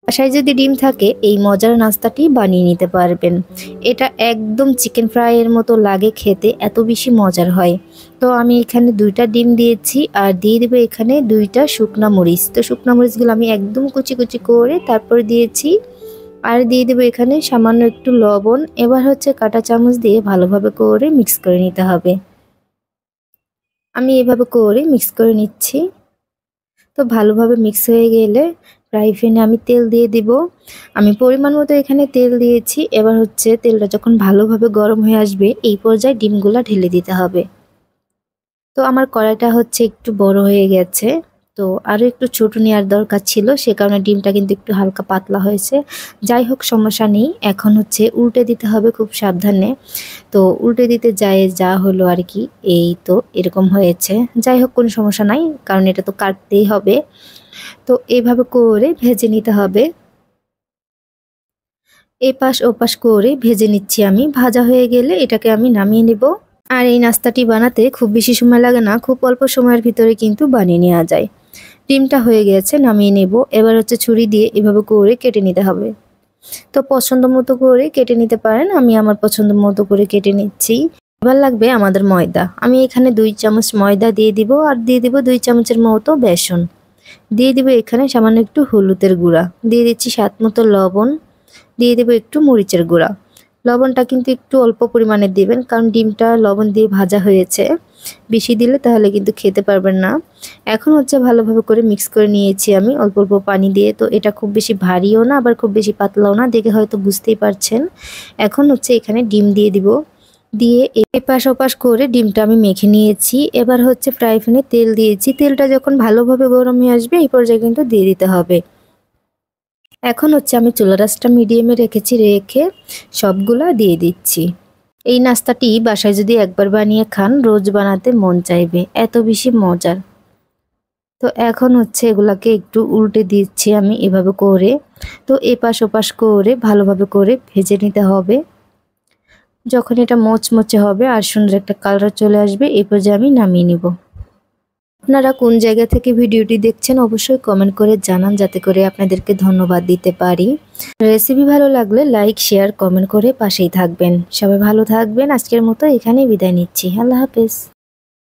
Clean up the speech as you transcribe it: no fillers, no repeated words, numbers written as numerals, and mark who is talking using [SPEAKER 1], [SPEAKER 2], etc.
[SPEAKER 1] বাসায় যদি ডিম থাকে এই মজার নাস্তাটি বানিয়ে নিতে পারবেন। এটা একদম চিকেন ফ্রাইয়ের মতো লাগে খেতে, এত বেশি মজার হয়। তো আমি এখানে 2টা ডিম দিয়েছি আর দিয়ে দেবো এখানে 2টা শুকনা মরিচ। তো শুকনা মরিচগুলো আমি একদম কুচি কুচি করে তারপর দিয়েছি। আর দিয়ে দেবো এখানে সামান্য একটু লবণ। এবার হচ্ছে কাঁটা চামচ দিয়ে ভালোভাবে করে মিক্স করে নিতে হবে। আমি এভাবে করে মিক্স করে নিচ্ছি। তো ভালোভাবে মিক্স হয়ে গেলে ফ্রাই প্যানে আমি তেল দিয়ে দিব। আমি পরিমাণ মতো এখানে তেল দিয়েছি। এবার হচ্ছে তেলটা যখন ভালোভাবে গরম হয়ে আসবে এই পর্যায়ে ডিমগুলা ঢেলে দিতে হবে। তো আমার কড়াইটা হচ্ছে একটু বড় হয়ে গেছে, তো আরও একটু ছোট নেওয়ার দরকার ছিল, সে কারণে ডিমটা কিন্তু একটু হালকা পাতলা হয়েছে। যাই হোক সমস্যা নেই, এখন হচ্ছে উল্টে দিতে হবে খুব সাবধানে। তো উল্টে দিতে যায় যা হলো আর কি, এই তো এরকম হয়েছে। যাই হোক কোনো সমস্যা নাই, কারণ এটা তো কাটতেই হবে। তো এইভাবে করে ভেজে নিতে হবে। এপাশ ওপাশ করে ভেজে নিচ্ছি আমি। ভাজা হয়ে গেলে এটাকে আমি নামিয়ে নেব। আর এই নাস্তাটি বানাতে খুব বেশি সময় লাগে না, খুব অল্প সময়ের ভিতরে কিন্তু বানিয়ে নেওয়া যায়। ডিমটা হয়ে গেছে, নামিয়ে নেব। এবার হচ্ছে ছুরি দিয়ে এভাবে করে কেটে নিতে হবে। তো পছন্দ মতো করে কেটে নিতে পারেন, আমি আমার পছন্দ মতো করে কেটে নিচ্ছি। এবার লাগবে আমাদের ময়দা। আমি এখানে 2 চামচ ময়দা দিয়ে দিব আর দিয়ে দিব 2 চামচের মতো বেসন। দিয়ে দিব এখানে সামান্য একটু হলুদের গুঁড়া, দিয়ে দিচ্ছি স্বাদ মতো লবণ, দিয়ে দেব একটু মরিচের গুঁড়া। লবণটা কিন্তু একটু অল্প পরিমাণে দিবেন, কারণ ডিমটা লবণ দিয়ে ভাজা হয়েছে। বেশি দিলে তাহলে কিন্তু খেতে পারবেন না। এখন হচ্ছে ভালোভাবে করে মিক্স করে নিয়েছি আমি অল্প অল্প পানি দিয়ে। তো এটা খুব বেশি ভারীও না আবার খুব বেশি পাতলাও না, দেখে হয়তো বুঝতেই পারছেন। এখন হচ্ছে এখানে ডিম দিয়ে দিব, দিয়ে এপাশ ওপাশ করে ডিমটা আমি মেখে নিয়েছি। এবার হচ্ছে ফ্রাই প্যানে তেল দিয়েছি। তেলটা যখন ভালোভাবে গরম হয়ে আসবে এই পর্যায়ে কিন্তু দিয়ে দিতে হবে। এখন হচ্ছে আমি চুলার আঁচটা মিডিয়ামে রেখেছি, রেখে সবগুলা দিয়ে দিচ্ছি। এই নাস্তাটি বাসায় যদি একবার বানিয়ে খান রোজ বানাতে মন চাইবে, এত বেশি মজার। তো এখন হচ্ছে এগুলাকে একটু উল্টে দিচ্ছি আমি এভাবে করে। তো এপাশ ওপাশ করে ভালোভাবে করে ভেজে নিতে হবে। যখন এটা মচমচে হবে আর সুন্দর একটা কালার চলে আসবে এই পর্যায়ে আমি নামিয়ে নিব। আপনারা কোন জায়গা থেকে ভিডিওটি দেখছেন অবশ্যই কমেন্ট করে জানান, যাতে করে আপনাদেরকে ধন্যবাদ দিতে পারি। রেসিপি ভালো লাগলে লাইক শেয়ার কমেন্ট করে পাশেই থাকবেন। সবাই ভালো থাকবেন। আজকের মতো এখানেই বিদায় নিচ্ছি। আল্লাহ হাফেজ।